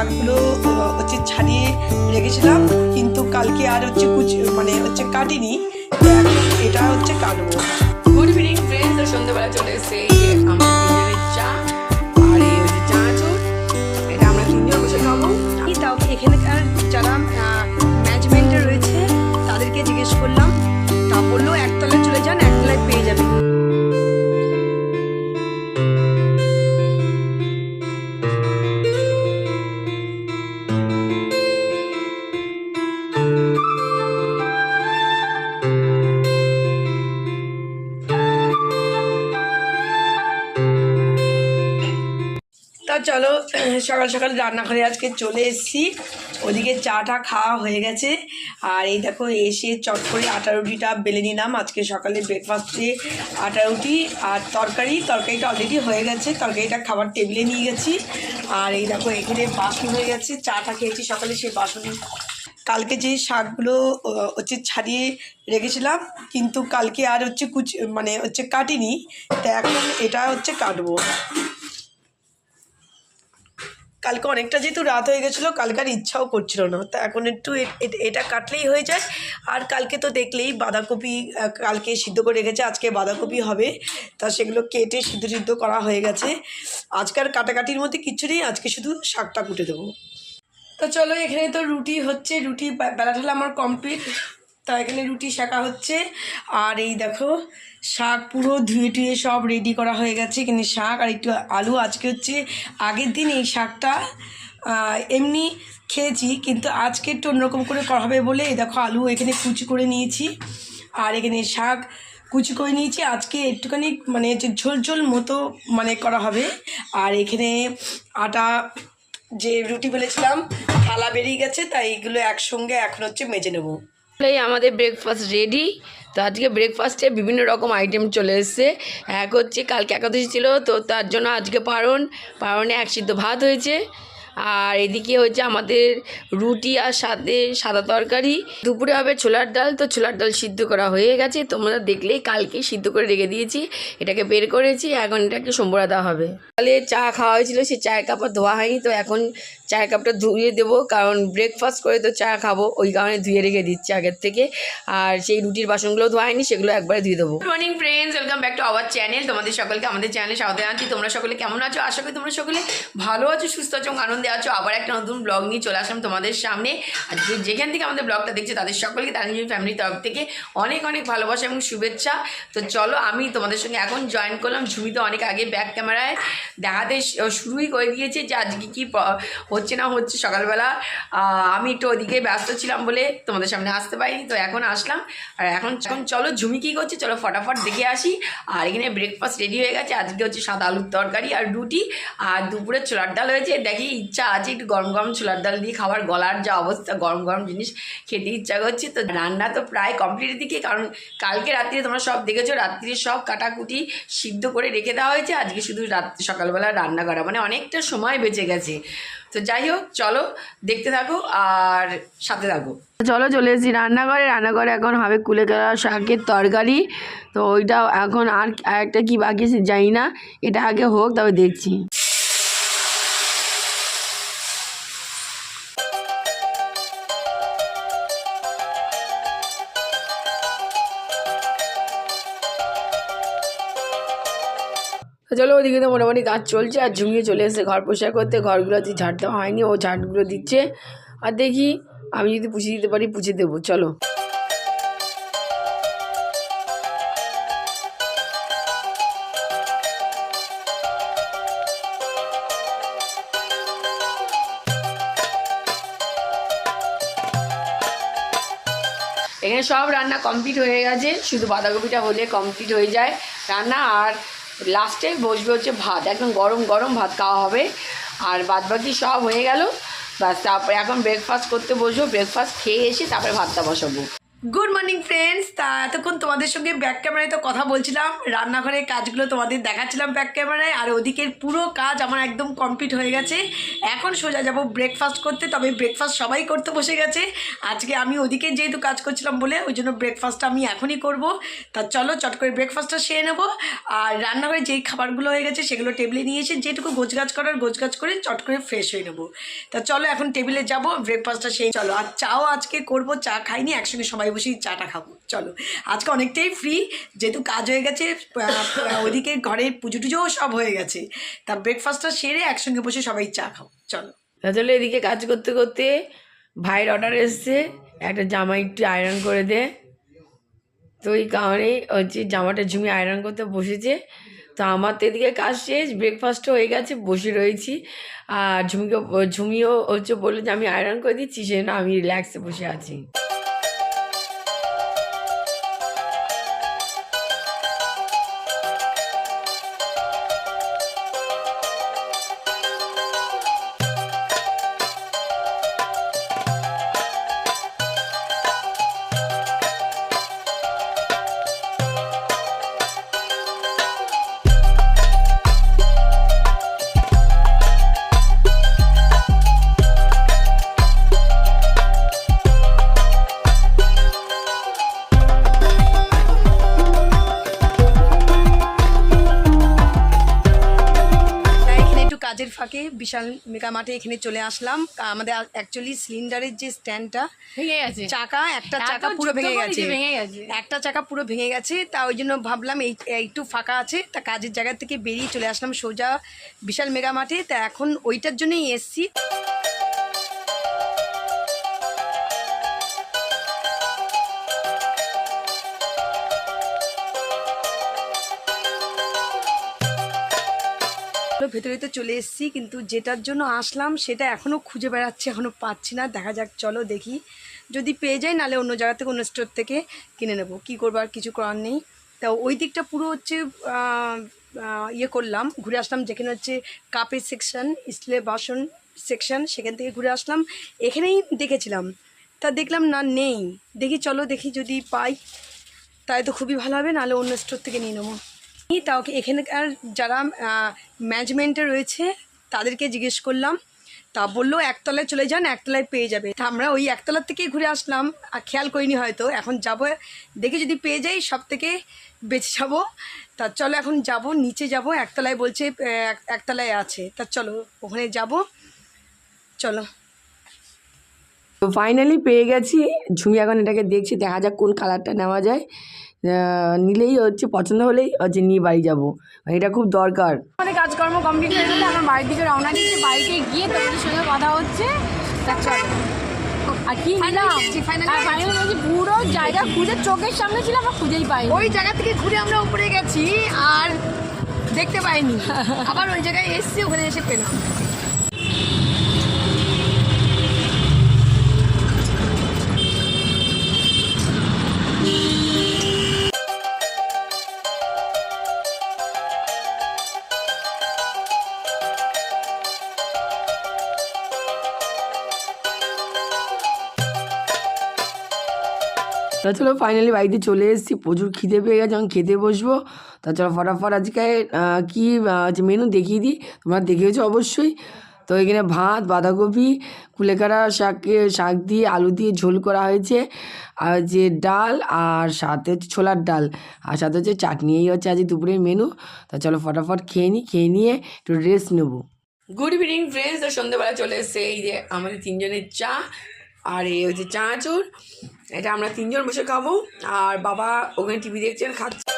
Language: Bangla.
শাকগুলো ছাড়িয়ে রেখেছিলাম, কিন্তু কালকে আর কাটিনি। তো এখন এটা কাটবো। গুড ইভিনিং ফ্রেন্ডস, সন্ধ্যাবেলা চলে এসেছে আমাদের চা আর এই হচ্ছে চানাচুর। এটা আমরা তিনজন বসে খাবো। তাও এখানকার যারা ম্যানেজমেন্টে রয়েছে তাদেরকে জিজ্ঞেস করলাম, তা বললো একতলায় চলে যান, একতলায় পেয়ে যাবেন। তা চলো, সকাল সকাল রান্নাঘরে আজকে চলে এসেছি। ওদিকে চাটা খাওয়া হয়ে গেছে, আর এই দেখো এসে চট করে আটা রুটিটা বেলে নিলাম। আজকে সকালে ব্রেকফাস্টে আটা রুটি আর তরকারিটা অলরেডি হয়ে গেছে, তরকারিটা খাবার টেবিলে নিয়ে গেছি। আর এই দেখো এখানে বাসন হয়ে গেছে, চাটা খেয়েছি সকালে, সেই বাসন। কালকে যে শাকগুলো ছাড়িয়ে রেখেছিলাম, কিন্তু কালকে আর কাটিনি। তো এখন এটা কাটবো। কালকে অনেকটা যেহেতু রাত হয়ে গেছিলো, কালকে আর ইচ্ছাও করছিল না, তা এখন একটু এটা কাটলেই হয়ে যায়। আর কালকে তো দেখলেই বাঁধাকপি কালকে সিদ্ধ করে রেখেছে, আজকে বাঁধাকপি হবে, তা সেগুলো কেটে সিদ্ধ করা হয়ে গেছে। আজকে আর কাটাকাটির মধ্যে কিচ্ছু নেই, আজকে শুধু শাকটা কুটে দেবো। তো চলো, এখানে তো রুটি হচ্ছে, রুটি বেলা ঢালা আমার কমপ্লিট। তা এখানে রুটি সেঁকা হচ্ছে, আর এই দেখো শাক পুরো ধুয়ে টুয়ে সব রেডি করা হয়ে গেছে। এখানে শাক আর একটু আলু। আজকে আগের দিন এই শাকটা এমনি খেয়েছি, কিন্তু আজকে একটু অন্যরকম করে করা হবে বলে এই দেখো আলু এখানে কুচি করে নিয়েছি, আর এখানে শাক কুচি করে নিয়েছি। আজকে একটুখানি ঝোল ঝোল মতো করা হবে। আর এখানে আটা যে রুটি বেলেছিলাম থালা বেরিয়ে গেছে, তাই এগুলো একসঙ্গে এখন মেজে নেবো। আমাদের ব্রেকফাস্ট রেডি। তো আজকে ব্রেকফাস্টে বিভিন্ন রকম আইটেম চলে এসছে। এক হচ্ছে কালকে একাদশী ছিল, তো তার জন্য আজকে পারণে এক সিদ্ধ ভাত হয়েছে। আর এদিকে হচ্ছে আমাদের রুটি আর সাথে সাদা তরকারি। দুপুরে হবে ছোলার ডাল, তো ছোলার ডাল সিদ্ধ করা হয়ে গেছে, তোমরা দেখলেই কালকে সিদ্ধ করে রেখে দিয়েছি, এটাকে বের করেছি, এখন এটাকে সম্বরা দেওয়া হবে। তাহলে চা খাওয়া হয়েছিল, সেই চায়ের কাপটা ধোয়া হয়নি, তো এখন চায়ের কাপটা ধুয়ে দেবো, কারণ ব্রেকফাস্ট করে তো চা খাবো, ওই কারণে ধুয়ে রেখে দিচ্ছি আগের থেকে। আর সেই রুটির বাসনগুলো ধোয়া হয়নি, সেগুলো একবারে ধুয়ে দেবো। Good morning friends, welcome back to our channel. তোমাদের সকলকে আমাদের চ্যানেলে স্বাগত জানাচ্ছি। তোমরা সকলে কেমন আছো? আশা করি তোমরা সকলে ভালো আছো, সুস্থ আছো, আনন্দে আছো। আবার একটা নতুন ব্লগ নিয়ে চলে আসলাম তোমাদের সামনে। আর যেখান থেকে আমাদের ব্লগটা দেখছে তাদের সকলকে তানজিম ফ্যামিলির তরফ থেকে অনেক অনেক ভালোবাসা এবং শুভেচ্ছা। তো চলো, আমি তোমাদের সঙ্গে এখন জয়েন করলাম। ঝুমি তো অনেক আগে ব্যাক ক্যামেরায় দেখাতে শুরুই করে দিয়েছে যে আজকে কী হচ্ছে না হচ্ছে সকালবেলা। আমি একটু ওদিকে ব্যস্ত ছিলাম বলে তোমাদের সামনে আসতে পারিনি, তো এখন আসলাম। আর এখন চলো ঝুমি কী করছে চলো ফটাফট দেখে আসি। আর এখানে ব্রেকফাস্ট রেডি হয়ে গেছে, আজকে হচ্ছে সাদা আলুর তরকারি আর রুটি, আর দুপুরে ছোলার ডাল হয়েছে। দেখি ইচ্ছা আছে একটু গরম গরম ছোলার ডাল দিয়ে খাবার, গলার যা অবস্থা, গরম গরম জিনিস খেতে ইচ্ছা করছে। তো রান্না তো প্রায় কমপ্লিটের দিকে, কারণ কালকে রাত্রিরে তোমরা সব দেখেছো, রাত্রিরে সব কাটাকুটি সিদ্ধ করে রেখে দেওয়া হয়েছে, আজকে শুধু সকালবেলা রান্না করা, অনেকটা সময় বেঁচে গেছে। তো যাই হোক, চলো দেখতে থাকো আর সাথে থাকো। চলো চলে এসেছি রান্নাঘরে এখন হবে কুলেখাড়া শাকের তরকারি। তো ওইটা এখন আর একটা কি বাকি আছে জানি না, এটা আগে হোক তবে দেখছি। চলো, ওদিকে তো মোটামুটি কাজ চলছে, আর ঝুমিয়ে চলে এসে ঘর পরিষ্কার করতে। ঘরগুলো ঝাড় দেওয়া হয়নি, ও ঝাড়গুলো দিচ্ছে। আর দেখি আমি যদি পুষে দিতে পারি পুষে দেবো। চলো, এখানে সব রান্না কমপ্লিট হয়ে গেছে, শুধু বাঁধাকপিটা হলে কমপ্লিট হয়ে যায় রান্না। আর লাস্টে বসবে হচ্ছে ভাত, একদম গরম গরম ভাত খাওয়া হবে। আর বাদবাকি সব হয়ে গেল, বাস তারপরে এখন ব্রেকফাস্ট করতে বসবো। ব্রেকফাস্ট খেয়ে এসে তারপরে ভাতটা বসাবো। Good morning friends. তা এতক্ষণ তোমাদের সঙ্গে ব্যাক ক্যামেরায় তো কথা বলছিলাম, রান্নাঘরের কাজগুলো তোমাদের দেখাচ্ছিলাম ব্যাক ক্যামেরায়, আর ওদিকের পুরো কাজ আমার একদম কমপ্লিট হয়ে গেছে। এখন সোজা যাব ব্রেকফাস্ট করতে, তবে ব্রেকফাস্ট সবাই করতে বসে গেছে। আজকে আমি ওদিকে যেহেতু কাজ করছিলাম বলে ওই জন্য ব্রেকফাস্টটা আমি এখনই করব। তা চলো চট করে ব্রেকফাস্টটা সেরে নেবো। আর রান্নাঘরে যেই খাবারগুলো হয়ে গেছে সেগুলো টেবিলে নিয়ে এসে যেটুকু গোছগাছ করার গোছগাছ করে চট করে ফ্রেশ হয়ে নেবো। তা চলো এখন টেবিলে যাব, ব্রেকফাস্টটা সেই চলো। আর চাও আজকে করব, চা খাইনি, একসঙ্গে সবাই বসেই চাটা খাবো। চলো আজকে অনেকটাই ফ্রি, যেহেতু কাজ হয়ে গেছে, ওদিকে ঘরের পুজো টুজোও সব হয়ে গেছে। তা ব্রেকফাস্টটা সেরে একসঙ্গে বসে সবাই চা খাবো। চলো তাহলে এদিকে কাজ করতে করতে ভাইয়ের অর্ডার এসছে একটা জামা একটু আয়রন করে দে, তো এই কারণেই হচ্ছে জামাটা ঝুমি আয়রন করতে বসেছে। তো আমার তো এদিকে কাজ শেষ, ব্রেকফাস্টও হয়ে গেছে, বসে রয়েছি। আর ঝুমিও হচ্ছে বললো যে আমি আয়রন করে দিচ্ছি, সেজন্য আমি রিল্যাক্সে বসে আছি। কাজের ফাঁকে বিশাল মেগা মার্টে এখানে চলে আসলাম। আমাদের অ্যাকচুয়ালি সিলিন্ডারের যে স্ট্যান্ডটা ভেঙে গেছে, একটা চাকা পুরো ভেঙে গেছে, একটা চাকা পুরো ভেঙে গেছে। তা ওই জন্য ভাবলাম একটু ফাঁকা আছে, তা কাজের জায়গা থেকে বেরিয়ে চলে আসলাম সোজা বিশাল মেগা মার্টে। তা এখন ওইটার জন্যই এসছি। ভেতরে তো চলে এসেছি, কিন্তু যেটার জন্য আসলাম সেটা এখনও খুঁজে বেড়াচ্ছি, এখনও পাচ্ছি না। দেখা যাক, চলো দেখি, যদি পেয়ে যাই নাহলে অন্য জায়গা থেকে অন্য স্টোর থেকে কিনে নেব। কী করবো, আর কিছু করার নেই। তা ওই দিকটা পুরো হচ্ছে ইয়ে করলাম, ঘুরে আসলাম, যেখানে হচ্ছে কাপের সেকশন, স্টিলের বাসন সেকশন, সেখান থেকে ঘুরে আসলাম। এখানেই দেখেছিলাম, তা দেখলাম না নেই। দেখি চলো দেখি, যদি পাই তাই তো খুবই ভালো হবে, নাহলে অন্য স্টোর থেকে নিয়ে নেবো। তাও এখানকার যারা ম্যানেজমেন্টে রয়েছে তাদেরকে জিজ্ঞেস করলাম, তা বললো একতলায় চলে যান, একতলায় পেয়ে যাবে। তা আমরা ওই একতলার থেকেই ঘুরে আসলাম, আর খেয়াল করিনি হয়তো। এখন যাব, দেখি যদি পেয়ে যাই সব থেকে বেঁচে যাবো। তা চলো এখন যাব, নিচে যাব, একতলায় বলছে একতলায় আছে। তা চলো ওখানে যাব, চলো। তো ফাইনালি পেয়ে গেছি। ঝুমি এখন এটাকে দেখছি, দেখা যাক কোন কালারটা নেওয়া যায়। নিলেই হচ্ছে, পছন্দ হলেই হচ্ছে নিয়ে বাড়ি যাবো, এটা খুব দরকার। আমাদের কাজকর্ম কমপ্লিট হয়ে গেলে আমার বাড়ির দিকে রওনা দিচ্ছি। বাড়িতে গিয়ে তোদের সঙ্গে কথা হচ্ছে। আর কি ফাইনালি পুরো জায়গা খুঁজে, চোখের সামনে ছিল, আমরা খুঁজেই পাই। ওই জায়গা থেকে ঘুরে আমরা উপরে গেছি আর দেখতে পাইনি, আবার ওই জায়গায় এসছি, ওখানে এসে পেলাম। তা চলো ফাইনালি বাড়িতে চলে এসেছি, প্রচুর খিদে পেয়ে গেছে, যখন খেতে বসবো। তা চলো ফটাফট আজকে কী মেনু দেখিয়ে দিই, তোমরা দেখেছো অবশ্যই। তো এখানে ভাত, বাঁধাকপি, কুলেখাড়া শাক দিয়ে আলু দিয়ে ঝোল করা হয়েছে, আর যে ডাল, আর সাথে হচ্ছে ছোলার ডাল, আর সাথে হচ্ছে চাটনি। এই হচ্ছে আজ দুপুরের মেনু। তা চলো ফটাফট খেয়ে নিই, খেয়ে নিয়ে একটু রেস্ট নেবো। Good evening friends. তো সন্ধ্যেবেলা চলে এসছে এই যে আমাদের তিনজনের চা, আর এই হচ্ছে চানাচুর। এটা আমরা তিনজন বসে খাবো, আর বাবা ওখানে টিভি দেখছেন, খাচ্ছে।